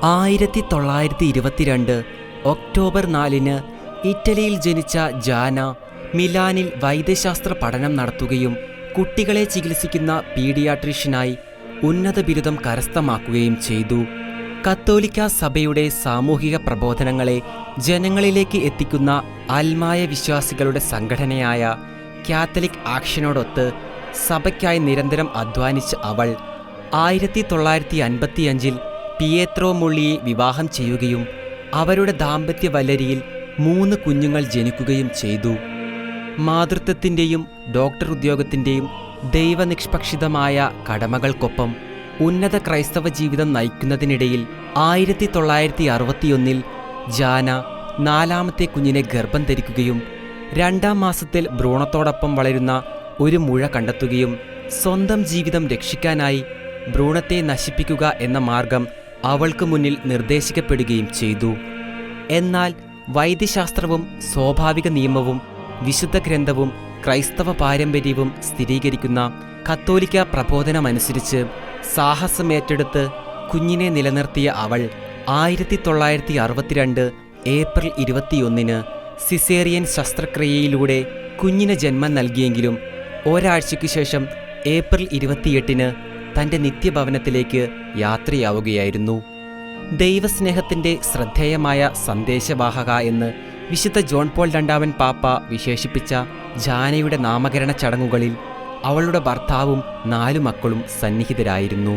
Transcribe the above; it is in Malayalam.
1922 ഒക്ടോബർ 4 ഇറ്റലിയിൽ ജനിച്ച ജാന മിലാനിൽ വൈദ്യശാസ്ത്ര പഠനം നടത്തുകയും കുട്ടികളെ ചികിത്സിക്കുന്ന പീഡിയാട്രീഷ്യനായി ഉന്നത ബിരുദം കരസ്ഥമാക്കുകയും ചെയ്തു. കത്തോലിക്ക സഭയുടെ സാമൂഹിക പ്രബോധനങ്ങളെ ജനങ്ങളിലേക്ക് എത്തിക്കുന്ന ആത്മായ വിശ്വാസികളുടെ സംഘടനയായ കാത്തലിക് ആക്ഷനോടൊത്ത് സഭയ്ക്കായി നിരന്തരം അധ്വാനിച്ച അവൾ 1955 പിയേത്രോ മുള്ളിയെ വിവാഹം ചെയ്യുകയും അവരുടെ ദാമ്പത്യ വല്ലരിയിൽ 3 കുഞ്ഞുങ്ങൾ ജനിക്കുകയും ചെയ്തു. മാതൃത്വത്തിൻ്റെയും ഡോക്ടർ ഉദ്യോഗത്തിൻ്റെയും ദൈവനിഷ്പക്ഷിതമായ കടമകൾക്കൊപ്പം ഉന്നത ക്രൈസ്തവ ജീവിതം നയിക്കുന്നതിനിടയിൽ 1961 ജാന 4ാമത്തെ കുഞ്ഞിനെ ഗർഭം ധരിക്കുകയും 2ാം മാസത്തിൽ ഭ്രൂണത്തോടൊപ്പം വളരുന്ന ഒരു മുഴ കണ്ടെത്തുകയും സ്വന്തം ജീവിതം രക്ഷിക്കാനായി ഭ്രൂണത്തെ നശിപ്പിക്കുക എന്ന മാർഗം അവൾക്ക് മുന്നിൽ നിർദ്ദേശിക്കപ്പെടുകയും ചെയ്തു. എന്നാൽ വൈദ്യശാസ്ത്രവും സ്വാഭാവിക നിയമവും വിശുദ്ധ ഗ്രന്ഥവും ക്രൈസ്തവ പാരമ്പര്യവും സ്ഥിരീകരിക്കുന്ന കത്തോലിക്ക പ്രബോധനമനുസരിച്ച് സാഹസമേറ്റെടുത്ത് കുഞ്ഞിനെ നിലനിർത്തിയ അവൾ 1962 ഏപ്രിൽ 21 സിസേറിയൻ ശസ്ത്രക്രിയയിലൂടെ കുഞ്ഞിന് ജന്മം നൽകിയെങ്കിലും ഒരാഴ്ചയ്ക്കു ശേഷം ഏപ്രിൽ 28 തൻ്റെ നിത്യഭവനത്തിലേക്ക് യാത്രയാവുകയായിരുന്നു. ദൈവസ്നേഹത്തിൻ്റെ ശ്രദ്ധേയമായ സന്ദേശവാഹക എന്ന് വിശുദ്ധ ജോൺ പോൾ രണ്ടാമൻ പാപ്പ വിശേഷിപ്പിച്ച ജാനയുടെ നാമകരണ ചടങ്ങുകളിൽ അവളുടെ ഭർത്താവും 4 മക്കളും സന്നിഹിതരായിരുന്നു.